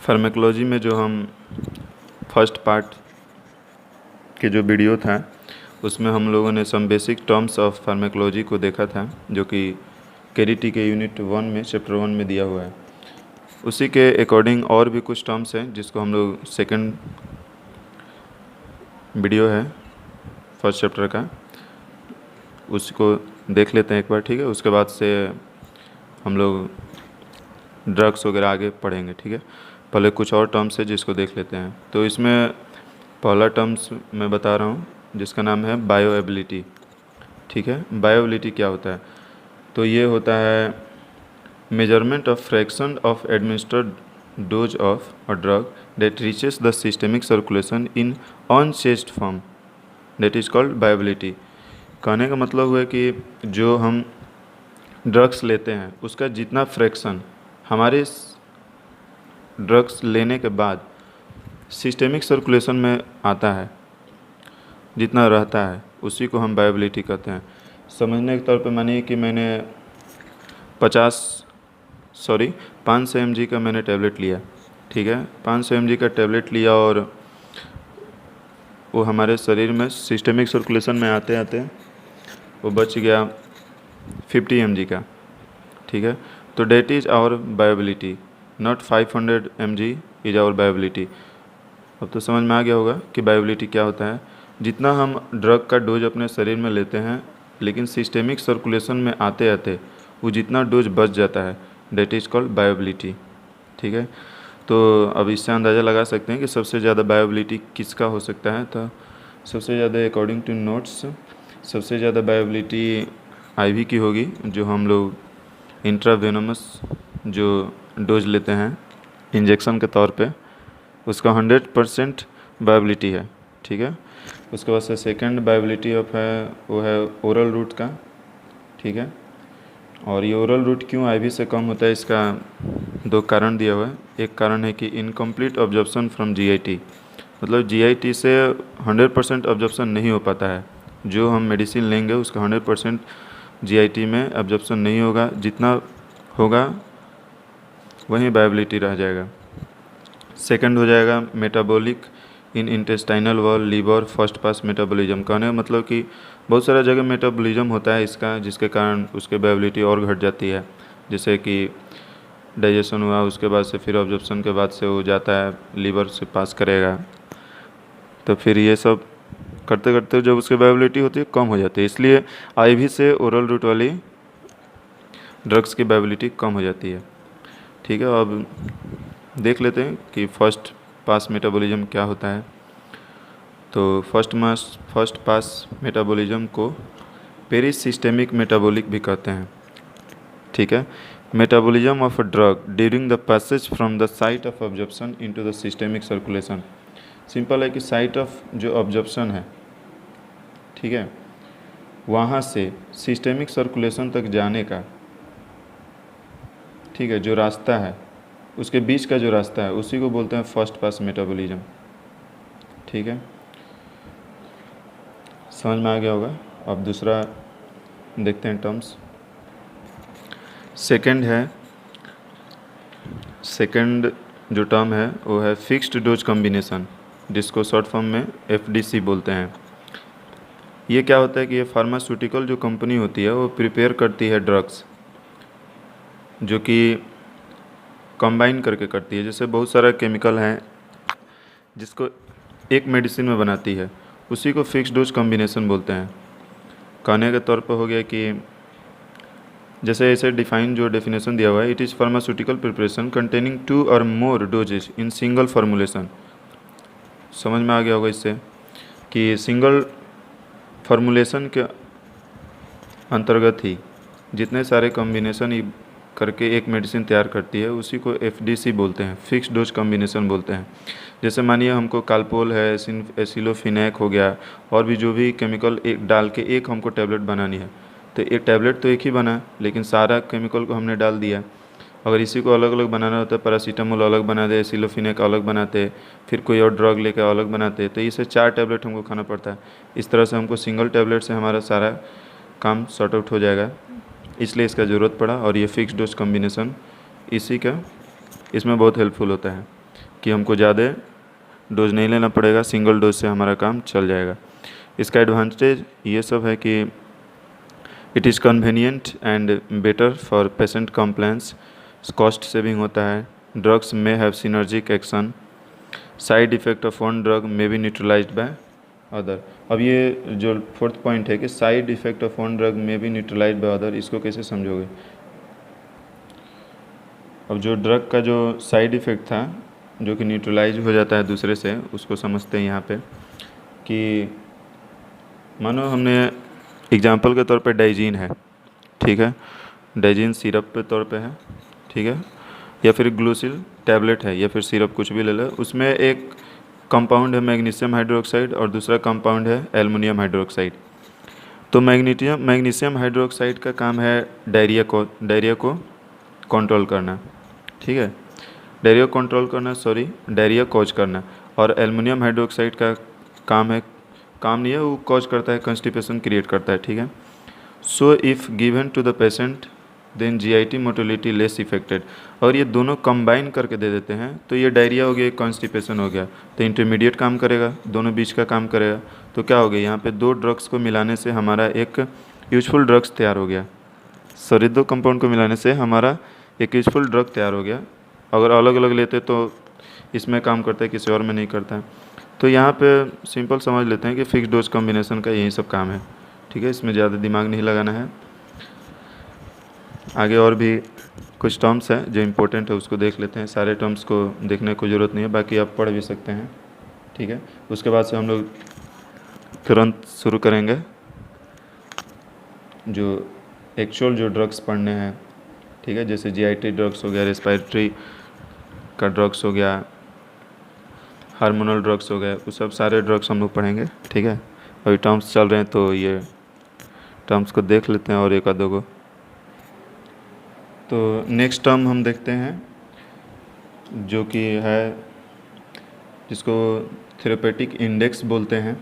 Pharmacology में जो हम फर्स्ट पार्ट के जो वीडियो था उसमें हम लोगों ने some basic terms of pharmacology को देखा था, जो कि केडीटी के यूनिट 1 में चैप्टर 1 में दिया हुआ है। उसी के अकॉर्डिंग और भी कुछ टर्म्स हैं जिसको हम लोग सेकंड वीडियो है फर्स्ट चैप्टर का, उसको देख लेते हैं एक बार, ठीक है। उसके बाद से हम लोग ड्रग्स वगैरह आगे पढ़ेंगे, ठीक है। पहले कुछ और टर्म्स है जिसको देख लेते हैं। तो इसमें पहला टर्म्स मैं बता रहा हूँ जिसका नाम है बायोएबिलिटी, ठीक है। बायोएबिलिटी क्या होता है? तो ये होता है measurement of fraction of administered dose of a drug that reaches the systemic circulation in unchanged form, that is called bioavailability. कहने का मतलब हुआ कि जो हम ड्रग्स लेते हैं उसका जितना फ्रैक्शन हमारे ड्रग्स लेने के बाद सिस्टेमिक सर्कुलेशन में आता है, जितना रहता है, उसी को हम बायोएबिलिटी कहते हैं। समझने के तौर पे मानिए कि मैंने 500 mg का मैंने टैबलेट लिया, ठीक है। 500 mg का टैबलेट लिया और वो हमारे शरीर में सिस्टेमिक सर्कुलेशन में आते आते वो बच गया 50 mg का, ठीक है। तो that is our bioavailability, not 500 mg is our bioavailability. अब तो समझ में आ गया होगा कि बायोएबिलिटी क्या होता है। जितना हम ड्रग का डोज अपने शरीर में लेते हैं लेकिन सिस्टेमिक सर्कुलेशन में आते आते वो जितना डोज बच जाता है, डेट इज़ कॉल्ड बायोएबिलिटी, ठीक है। तो अब इससे अंदाज़ा लगा सकते हैं कि सबसे ज़्यादा बायोएबिलिटी किसका हो सकता है। तो सबसे ज़्यादा अकॉर्डिंग टू नोट्स सबसे ज़्यादा बायोएबिलिटी आईवी की होगी, जो हम लोग इंट्रावेनमस जो डोज लेते हैं इंजेक्शन के तौर पे, उसका 100% बायोएबिलिटी है, ठीक है। उसके बाद से सेकंड बायोएबिलिटी ऑफ है वो है ओरल रूट का, ठीक है। और ये ओरल रूट क्यों आईवी से कम होता है, इसका 2 कारण दिया हुआ है। एक कारण है कि इनकम्प्लीट ऑब्जर्प्शन फ्रॉम जीआईटी, मतलब जीआईटी से 100% ऑब्जर्प्शन नहीं हो पाता है। जो हम मेडिसिन लेंगे उसका 100% जीआईटी में ऑब्जर्प्शन नहीं होगा, जितना होगा वहीं बायोएबिलिटी रह जाएगा। सेकंड हो जाएगा metabolic in intestinal wall, liver, first pass metabolism. कहने का मतलब कि बहुत सारा जगह मेटाबॉलिज्म होता है इसका, जिसके कारण उसके बायोएबिलिटी और घट जाती है। जैसे कि डाइजेशन हुआ, उसके बाद से फिर ऑब्जर्प्शन के बाद से वो जाता है लीवर से पास करेगा, तो फिर ये सब करते करते जब उसकी बायोएबिलिटी होती है कम हो जाती है। इसलिए आईवी से ओरल रूट वाली ड्रग्स की बायोएबिलिटी कम हो जाती है, ठीक है। अब देख लेते हैं कि फर्स्ट पास मेटाबॉलिज्म क्या होता है। तो फर्स्ट पास मेटाबॉलिज्म को पेरिसिस्टेमिक मेटाबॉलिक भी कहते हैं, ठीक है। Metabolism of a drug during the passage from the site of absorption into the systemic circulation. Simple है कि साइट ऑफ जो ऑब्जर्प्शन है, ठीक है, वहाँ से सिस्टेमिक सर्कुलेशन तक जाने का, ठीक है, जो रास्ता है उसके बीच का जो रास्ता है उसी को बोलते हैं फर्स्ट पास मेटाबॉलिज्म, ठीक है। समझ में आ गया होगा। अब दूसरा देखते हैं टर्म्स। सेकंड जो टर्म है वो है फिक्स्ड डोज कॉम्बिनेशन, जिसको शॉर्ट फॉर्म में एफडीसी बोलते हैं। ये क्या होता है कि ये फार्मास्यूटिकल जो कंपनी होती है वो प्रिपेयर करती है ड्रग्स, जो कि कंबाइन करके करती है। जैसे बहुत सारा केमिकल हैं जिसको एक मेडिसिन में बनाती है, उसी को फिक्स्ड डोज कॉम्बिनेशन बोलते हैं। कहने के तौर पर हो गया कि जैसे ऐसे डिफाइन जो डेफिनेशन दिया हुआ है, it is pharmaceutical preparation containing 2 और मोर डोजेज इन सिंगल फार्मूलेशन। समझ में आ गया होगा इससे कि सिंगल फार्मूलेशन के अंतर्गत ही जितने सारे कॉम्बिनेशन करके एक मेडिसिन तैयार करती है उसी को एफडीसी बोलते हैं, फिक्स्ड डोज कॉम्बिनेशन बोलते हैं। जैसे मानिए हमको कालपोल है, एसिलोफिनैक हो गया, और भी जो भी केमिकल एक डाल के एक हमको टैबलेट बनानी है, तो एक टैबलेट तो एक ही बना लेकिन सारा केमिकल को हमने डाल दिया। अगर इसी को अलग अलग बनाना होता है, पैरासीटामोल अलग बना दे, एसिलोफिनैक अलग बनाते, फिर कोई और ड्रग लेकर अलग बनाते, तो इसे 4 टैबलेट हमको खाना पड़ता है। इस तरह से हमको सिंगल टैबलेट से हमारा सारा काम सॉर्ट आउट हो जाएगा, इसलिए इसका ज़रूरत पड़ा। और ये फिक्स डोज कॉम्बिनेशन इसमें बहुत हेल्पफुल होता है। कि हमको ज़्यादा डोज नहीं लेना पड़ेगा, सिंगल डोज से हमारा काम चल जाएगा। इसका एडवांटेज ये सब है कि it is convenient and better for patient complaints, cost saving होता है, ड्रग्स में have synergic action, side effect of one drug में बी न्यूट्रलाइज्ड बाय अदर। अब ये जो फोर्थ पॉइंट है कि side effect of one drug में बी न्यूट्रलाइज्ड बाय अदर, इसको कैसे समझोगे? अब जो ड्रग का जो साइड इफ़ेक्ट था जो कि न्यूट्रलाइज हो जाता है दूसरे से, उसको समझते हैं यहाँ पे कि मानो हमने एग्जांपल के तौर पे डाइजीन है, ठीक है, डाइजीन सिरप पे तौर पे है, ठीक है, या फिर ग्लूसिल टैबलेट है या फिर सिरप कुछ भी ले लो, उसमें एक कंपाउंड है मैग्नीशियम हाइड्रोक्साइड और दूसरा कंपाउंड है एल्युमिनियम हाइड्रोक्साइड। तो मैग्नीशियम हाइड्रोक्साइड का काम है डायरिया को कंट्रोल करना, ठीक है, डायरिया कॉज करना। और एल्युमिनियम हाइड्रोक्साइड का काम नहीं है, वो कॉज करता है, कंस्टिपेशन क्रिएट करता है, ठीक है। So if given to the patient then GIT motility less affected. और ये दोनों कंबाइन करके दे देते हैं तो ये डायरिया हो गया, कॉन्स्टिपेशन हो गया, तो इंटरमीडिएट काम करेगा, दोनों बीच का काम करेगा। तो क्या हो गया, यहाँ पे दो ड्रग्स को मिलाने से हमारा एक यूजफुल ड्रग्स तैयार हो गया। सॉरी, दो कंपाउंड को मिलाने से हमारा एक यूजफुल ड्रग तैयार हो गया। अगर अलग अलग लेते तो इसमें काम करता है, किसी और में नहीं करता है। तो यहाँ पे सिंपल समझ लेते हैं कि फिक्स डोज कॉम्बिनेशन का यही सब काम है, ठीक है, इसमें ज़्यादा दिमाग नहीं लगाना है। आगे और भी कुछ टर्म्स हैं जो इम्पोर्टेंट है, उसको देख लेते हैं। सारे टर्म्स को देखने की ज़रूरत नहीं है, बाकी आप पढ़ भी सकते हैं, ठीक है। उसके बाद से हम लोग तुरंत शुरू करेंगे जो एक्चुअल जो ड्रग्स पढ़ने हैं, ठीक है, जैसे जीआईटी ड्रग्स हो गया, रेस्पिरेटरी का ड्रग्स हो गया, हार्मोनल ड्रग्स हो गए, वो सब सारे ड्रग्स हम लोग पढ़ेंगे, ठीक है। अभी टर्म्स चल रहे हैं तो ये टर्म्स को देख लेते हैं और एक आधो को। तो नेक्स्ट टर्म हम देखते हैं जो कि है, जिसको थेरेपेटिक इंडेक्स बोलते हैं,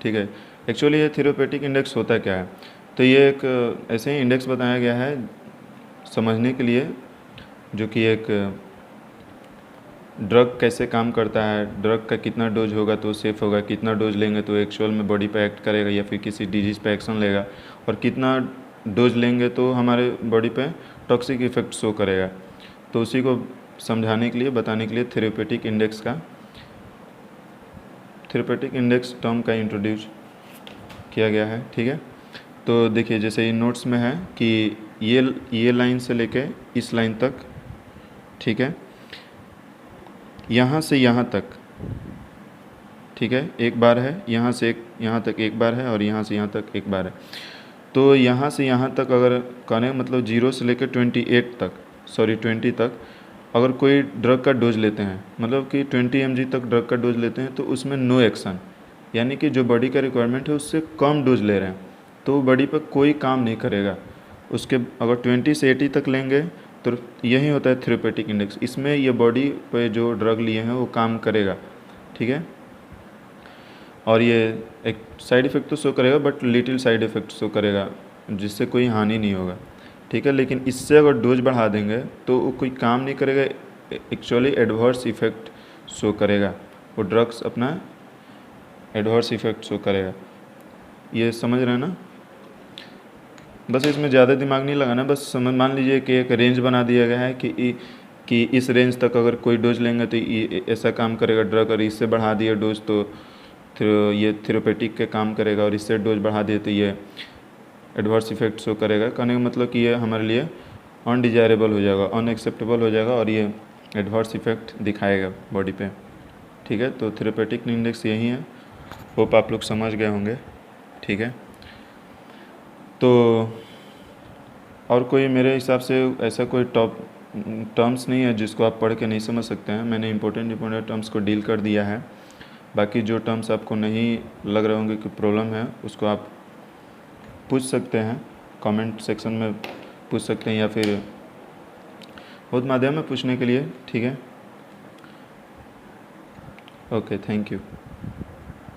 ठीक है। एक्चुअली ये थेरेपेटिक इंडेक्स होता क्या है, तो ये एक ऐसे ही इंडेक्स बताया गया है समझने के लिए, जो कि एक ड्रग कैसे काम करता है, ड्रग का कितना डोज होगा तो सेफ़ होगा, कितना डोज लेंगे तो एक्चुअल में बॉडी पे एक्ट करेगा या फिर किसी डिजीज़ पे एक्शन लेगा, और कितना डोज लेंगे तो हमारे बॉडी पे टॉक्सिक इफेक्ट शो करेगा। तो उसी को समझाने के लिए, बताने के लिए थेरेपेटिक इंडेक्स टर्म का इंट्रोड्यूस किया गया है, ठीक है। तो देखिए जैसे इन नोट्स में है कि ये लाइन से लेके इस लाइन तक, ठीक है, यहाँ से यहाँ तक, ठीक है, एक बार है, यहाँ से यहाँ तक एक बार है, और यहाँ से यहाँ तक एक बार है। तो यहाँ से यहाँ तक अगर कहने का मतलब 0 से लेकर 20 तक अगर कोई ड्रग का डोज लेते हैं, मतलब कि 20 mg तक ड्रग का डोज लेते हैं, तो उसमें नो एक्शन, यानी कि जो बॉडी का रिक्वायरमेंट है उससे कम डोज ले रहे हैं तो वो बॉडी पर कोई काम नहीं करेगा। उसके अगर 20 से 80 तक लेंगे तो यही होता है थेरेपेटिक इंडेक्स, इसमें ये बॉडी पे जो ड्रग लिए हैं वो काम करेगा, ठीक है। और ये एक साइड इफ़ेक्ट तो शो करेगा, but little side effect show करेगा, जिससे कोई हानि नहीं होगा, ठीक है। लेकिन इससे अगर डोज बढ़ा देंगे तो वो कोई काम नहीं करेगा, एक्चुअली एडवर्स इफ़ेक्ट शो करेगा, वो ड्रग्स अपना एडवर्स इफ़ेक्ट शो करेगा। ये समझ रहे हैं ना? बस इसमें ज़्यादा दिमाग नहीं लगाना, बस समझ मान लीजिए कि एक रेंज बना दिया गया है कि इस रेंज तक अगर कोई डोज लेंगे तो ये ऐसा काम करेगा ड्रग, और इससे बढ़ा दिया डोज तो ये थेरेपेटिक के काम करेगा, और इससे डोज बढ़ा दिए तो ये एडवर्स इफेक्ट शो करेगा। कहने का मतलब कि ये हमारे लिए अनडिजायरेबल हो जाएगा, अनएक्सेप्टेबल हो जाएगा, और ये एडवर्स इफेक्ट दिखाएगा बॉडी पे, ठीक है। तो थेरेपेटिक इंडेक्स यही है, होप आप लोग समझ गए होंगे, ठीक है। तो और कोई मेरे हिसाब से ऐसा कोई टॉप टर्म्स नहीं है जिसको आप पढ़ के नहीं समझ सकते हैं। मैंने इंपॉर्टेंट टर्म्स को डील कर दिया है। बाकी जो टर्म्स आपको नहीं लग रहे होंगे कि प्रॉब्लम है, उसको आप पूछ सकते हैं, कमेंट सेक्शन में पूछ सकते हैं, या फिर बहुत माध्यम है पूछने के लिए, ठीक है। Okay, thank you.